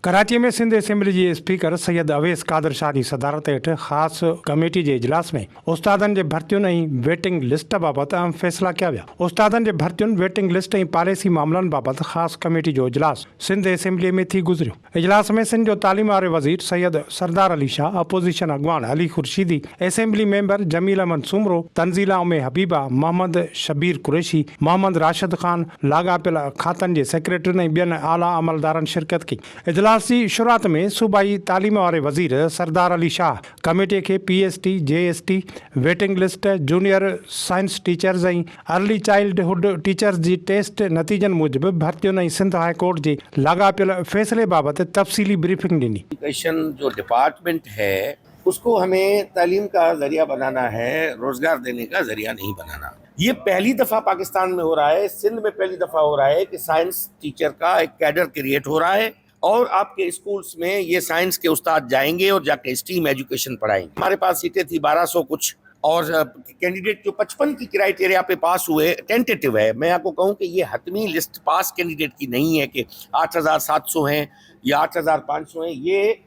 कराची में सिंध असेंबली जे स्पीकर सैयद अवैस कादर शाह जी सदारत हेठ ख़ासि कमेटी जे इजलास में उस्तादनि जे भर्तियुनि ऐं वेटिंग लिस्ट बाबति अहम फ़ैसिला कया विया। उस्तादनि जे भर्तियुनि, वेटिंग लिस्ट ऐं पॉलिसी मामलनि बाबति ख़ासि कमेटी जो इजलास सिंध असेंबली में थी गुज़रियो। इजलास में सिंध जो तालीम वारे वज़ीर सैयद सरदार अली शाह, अपोज़िशन अॻवान अली खुर्शीदी, असेंबली मेंबर जमील अहमद सुमरो, तंज़ीला उमे हबीबा, मोहम्मद शबीर कुरैशी, मोहम्मद राशिद ख़ान, लाॻापियल खातनि जे सेक्रेटरियुनि ऐं ॿियनि आला अमलदारनि शिरकत कई। इजलास जी शुरूआत में सूबाई तालीम वारे वज़ीर सरदार अली शाह कमेटी के PST, JST, waiting list, junior science teachers ऐं अर्ली चाइल्डहुड टीचर्स जी टेस्ट नतीजनि मूजिबि भर्तियुनि ऐं सिंध हाई कोर्ट जे लाॻापियल फ़ैसिले बाबति तफ़सीली ब्रीफिंग ॾिनी। एजुकेशन जो डिपार्टमेंट है उसको हमें तालीम का जरिया बनाना है, रोजगार देने का जरिया नहीं बनाना। ये पहली दफा पाकिस्तान में हो रहा है, सिंध में पहली दफा हो रहा है कि साइंस टीचर का एक कैडर क्रिएट हो रहा है और आपके स्कूल्स में ये साइंस के उस्ताद जाएंगे और जाके स्टीम एजुकेशन पढ़ाएंगे। हमारे पास सीटें थी 1200 कुछ, और कैंडिडेट जो 55 की क्राइटेरिया पे पास हुए, टेंटेटिव है। मैं आपको कहूं कि ये हतमी लिस्ट पास कैंडिडेट की नहीं है कि 8700 हैं या 8500 हैं। ये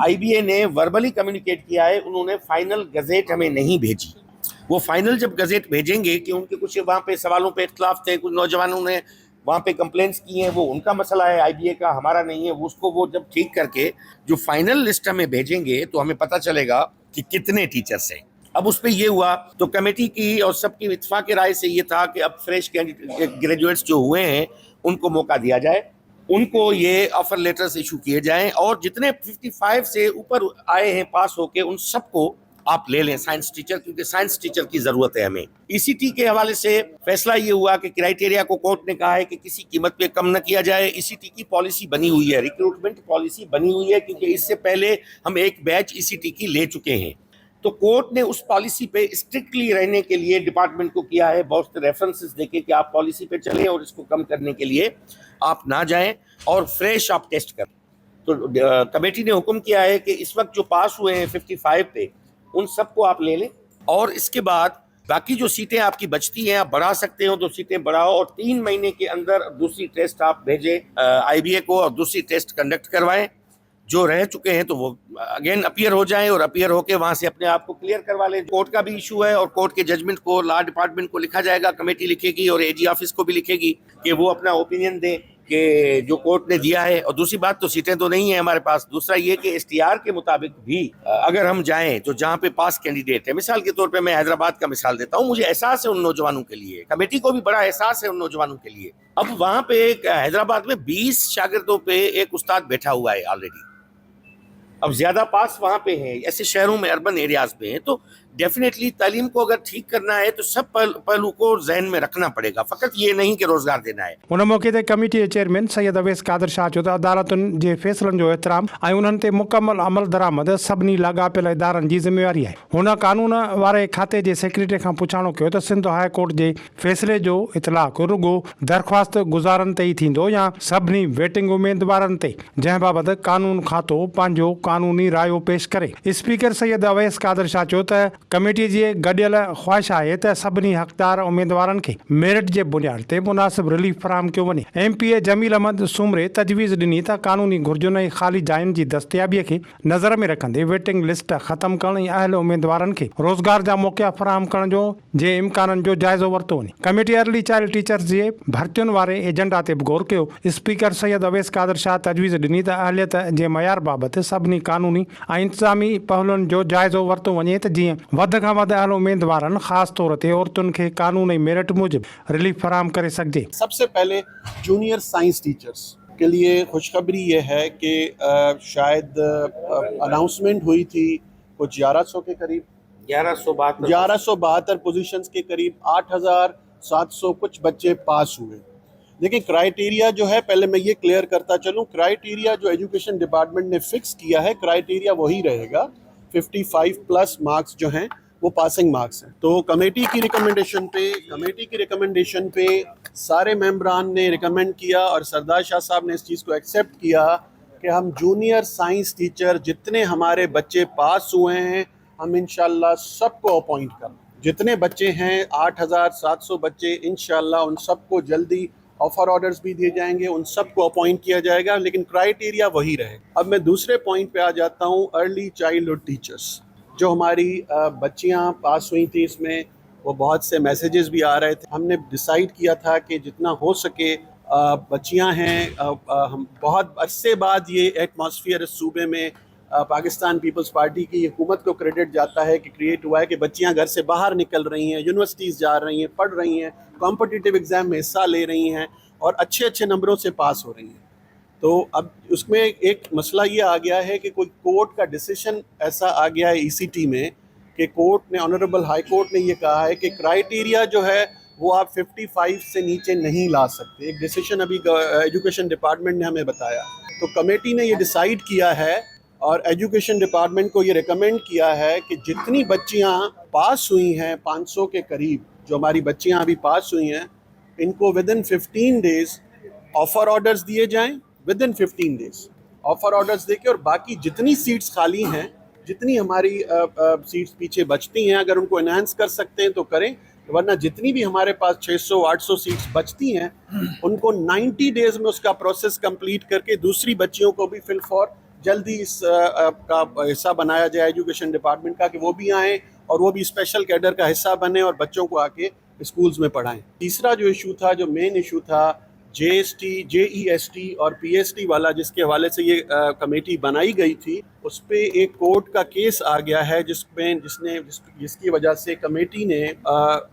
IBA ने वर्बली कम्युनिकेट किया है, उन्होंने फाइनल गजेट हमें नहीं भेजी। वो फाइनल जब गजेट भेजेंगे कि उनके कुछ वहाँ पे सवालों पे इख्तलाफ थे, कुछ नौजवानों ने वहाँ पे कंप्लेंट्स की हैं, वो उनका मसला है, IBA का, हमारा नहीं है। उसको वो जब ठीक करके जो फाइनल लिस्ट हमें भेजेंगे तो हमें पता चलेगा कि कितने टीचर्स हैं। अब उस पर ये हुआ तो कमेटी की और सबकी इत्तेफाक की राय से ये था कि अब फ्रेश ग्रेजुएट्स जो हुए हैं उनको मौका दिया जाए, उनको ये ऑफर लेटर्स इशू किए जाएं और जितने 55 से ऊपर आए हैं पास होके उन सबको आप ले लें साइंस टीचर, क्योंकि साइंस टीचर की जरूरत है हमें। ECT के हवाले से फैसला ये हुआ कि क्राइटेरिया को कोर्ट ने कहा है कि किसी कीमत पे कम न किया जाए। ECT की पॉलिसी बनी हुई है, रिक्रूटमेंट पॉलिसी बनी हुई है, क्योंकि इससे पहले हम एक बैच ECT की ले चुके हैं। तो कोर्ट ने उस पॉलिसी पे स्ट्रिक्टली रहने के लिए डिपार्टमेंट को किया है, बहुत से रेफरेंसेस देके कि आप पॉलिसी पे चलें और इसको कम करने के लिए आप ना जाएं और फ्रेश आप टेस्ट करें। तो कमेटी ने हुक्म किया है कि इस वक्त जो पास हुए हैं 55 पे, उन सबको आप ले लें और इसके बाद बाकी जो सीटें आपकी बचती हैं आप बढ़ा सकते हो, तो सीटें बढ़ाओ और 3 महीने के अंदर दूसरी टेस्ट आप भेजें IBA को और दूसरी टेस्ट कंडक्ट करवाएं। जो रह चुके हैं तो वो अगेन अपीयर हो जाएं और अपीयर होके वहां से अपने आप को क्लियर करवा लें। कोर्ट का भी इशू है और कोर्ट के जजमेंट को लॉ डिपार्टमेंट को लिखा जाएगा, कमेटी लिखेगी और AG ऑफिस को भी लिखेगी कि वो अपना ओपिनियन दें कि जो कोर्ट ने दिया है। और दूसरी बात, तो सीटें तो नहीं है हमारे पास। दूसरा ये कि STR के मुताबिक भी अगर हम जाएं तो जहां पे पास कैंडिडेट है, मिसाल के तौर पे मैं हैदराबाद का मिसाल देता हूं, मुझे एहसास है उन नौजवानों के लिए, कमेटी को भी बड़ा एहसास है उन नौजवानों के लिए। अब वहां पे हैदराबाद में 20 शागिर्दों पे एक उस्ताद बैठा हुआ है ऑलरेडी। अब ज्यादा पास वहां पे हैं, ऐसे शहरों में, अर्बन एरियाज में हैं, तो डेफिनेटली तालीम को अगर ठीक करना है तो सब पहलू को जहन में रखना पड़ेगा, फकत ये नहीं कि रोजगार देना है। उन मौके ते कमेटी जे चेयरमैन सैयद अवैस कादर शाह चयो त अदालतुनि जे फ़ैसिलनि जो एहतराम ऐं उन्हनि ते मुकमल अमल दरामद सभिनी लाॻापियल इदारनि जी ज़िम्मेवारी आहे। हुन कानून वारे खाते जे सेक्रेटरी खां पुछाणो कयो त सिंध हाई कोर्ट जे फ़ैसिले जो इतलाक़ रुॻो दरख़्वास्त गुज़ारनि ते ई थींदो या सभिनी वेटिंग उम्मीदवारनि ते, जंहिं बाबति कानून खातो पंहिंजो कानूनी रायो पेश करे। स्पीकर सैयद अवैस कादर शाह चयो त कमेटी जी गॾियल ख़्वाहिश आहे त सभिनी हक़दार उम्मीदवारनि खे मेरिट जे बुनियाद ते मुनासिब रिलीफ फराहम कयो वञे। MP जमील अहमद सुमरे तजवीज़ ॾिनी त कानूनी घुर्जुनि ऐं ख़ाली जायुनि जी दस्तियाबीअ खे नज़र में रखंदे वेटिंग लिस्ट ख़तमु करण ऐं अहल उम्मीदवारनि खे रोज़गार जा मौक़ा फराहम करण जो जे इम्काननि जो जाइज़ो वरितो वञे। कमेटी अर्ली चाइल्ड टीचर्स जे भर्तियुनि वारे एजेंडा ते बि गौर कयो। स्पीकर सैयद अवैस कादर शाह तजवीज़ ॾिनी त अहलियत जे मयार बाबति सभिनी कानूनी ऐं इंतज़ामी पहलुनि जो जाइज़ो वरितो वञे त जीअं वध खां वध अहल उम्मीदवारनि ख़ासि तौर ते औरतुनि खे कानून ऐं मेरिट मूजिब रिलीफ फराहम करे सघिजे। सबसे पहले जूनियर साइंस टीचर्स के लिए खुशखबरी ये है कि शायद अनाउंसमेंट हुई थी कुछ 1100 के करीब, 1172 पोजीशंस के करीब 8700 कुछ बच्चे पास हुए। देखिए क्राइटेरिया जो है, पहले मैं ये क्लियर करता चलूँ, क्राइटेरिया जो एजुकेशन डिपार्टमेंट ने फिक्स किया है क्राइटेरिया वही रहेगा। 55 प्लस मार्क्स जो हैं वो पासिंग मार्क्स हैं। तो कमेटी की रिकमेंडेशन पे सारे मेंबरान ने रिकमेंड किया और सरदार शाह साहब ने इस चीज़ को एक्सेप्ट किया कि हम जूनियर साइंस टीचर जितने हमारे बच्चे पास हुए हैं हम इंशाल्लाह सबको अपॉइंट कर, जितने बच्चे हैं 8700 बच्चे इंशाल्लाह उन सबको जल्दी ऑफर ऑर्डर्स भी दिए जाएंगे, उन सब को अपॉइंट किया जाएगा, लेकिन क्राइटेरिया वही रहे। अब मैं दूसरे पॉइंट पे आ जाता हूँ, अर्ली चाइल्डहुड टीचर्स। जो हमारी बच्चियाँ पास हुई थी, इसमें वो बहुत से मैसेजेस भी आ रहे थे। हमने डिसाइड किया था कि जितना हो सके बच्चियाँ हैं, हम बहुत अरसे बाद ये एटमॉस्फेयर इस सूबे में पाकिस्तान पीपल्स पार्टी की हुकूमत को क्रेडिट जाता है कि क्रिएट हुआ है कि बच्चियां घर से बाहर निकल रही हैं, यूनिवर्सिटीज़ जा रही हैं, पढ़ रही हैं, कॉम्पिटिटिव एग्ज़ाम में हिस्सा ले रही हैं और अच्छे अच्छे नंबरों से पास हो रही हैं। तो अब उसमें एक मसला ये आ गया है कि कोई कोर्ट का डिसीजन ऐसा आ गया है ECT में कि कोर्ट ने, ऑनरेबल हाई कोर्ट ने ये कहा है कि क्राइटेरिया जो है वो आप 55 से नीचे नहीं ला सकते। एक डिसीजन अभी एजुकेशन डिपार्टमेंट ने हमें बताया। तो कमेटी ने ये डिसाइड किया है और एजुकेशन डिपार्टमेंट को ये रिकमेंड किया है कि जितनी बच्चियां पास हुई हैं 500 के करीब, जो हमारी बच्चियां अभी पास हुई हैं, इनको विदिन 15 डेज ऑफर ऑर्डर्स दिए जाएं। विदिन 15 डेज ऑफर ऑर्डर्स देके, और बाकी जितनी सीट्स खाली हैं, जितनी हमारी सीट्स पीछे बचती हैं, अगर उनको एनहांस कर सकते हैं तो करें, वरना जितनी भी हमारे पास 600-800 सीट्स बचती हैं उनको 90 डेज में उसका प्रोसेस कंप्लीट करके दूसरी बच्चियों को भी फिल फॉर जल्दी इस का हिस्सा बनाया जाए एजुकेशन डिपार्टमेंट का, कि वो भी आएँ और वो भी स्पेशल कैडर का हिस्सा बने और बच्चों को आके स्कूल्स में पढ़ाएं। तीसरा जो इशू था, जो मेन इशू था, JEST और PST वाला, जिसके हवाले से ये कमेटी बनाई गई थी, उस पे एक कोर्ट का केस आ गया है जिसकी वजह से कमेटी ने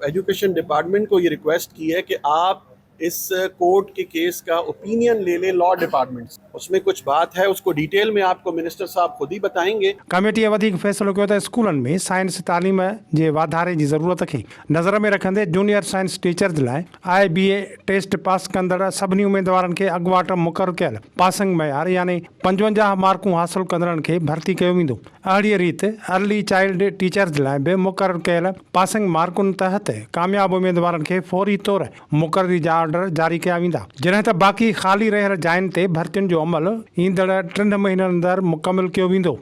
एजुकेशन डिपार्टमेंट को ये रिक्वेस्ट की है कि आप इस कोर्ट के केस का ओपिनियन ले ले लॉ डिपार्टमेंट से। उसमें कुछ बात है, उसको डिटेल में आपको मिनिस्टर साहब खुद ही बताएंगे। कमेटीअ वधीक फ़ैसिलो कयो त स्कूलनि में साइंस तालीम जे वाधारे जी ज़रूरत खे नज़र में रखंदे जूनियर साइंस टीचर्स लाइ IBA टेस्ट पास कंदड़ सभिनी उम्मीदवारनि खे अॻुवाट मुक़ररु कयल पासिंग मयार यानी 55 मार्कूं हासिल कंदड़नि खे भर्ती कयो वेंदो। अहिड़ीअ रीति अर्ली चाइल्ड टीचर्स लाइ बि मुक़ररु कयल पासिंग मार्कुनि तहत कामयाब उम्मीदवारनि खे फौरी तौर मुक़ररी जा ऑर्डर जारी कया वेंदा, जॾहिं त बाक़ी ख़ाली रहियल जायुनि ते भर्तियुनि जो अमल ईंदड़ 3 महीननि अंदरि मुकमिल कयो वेंदो।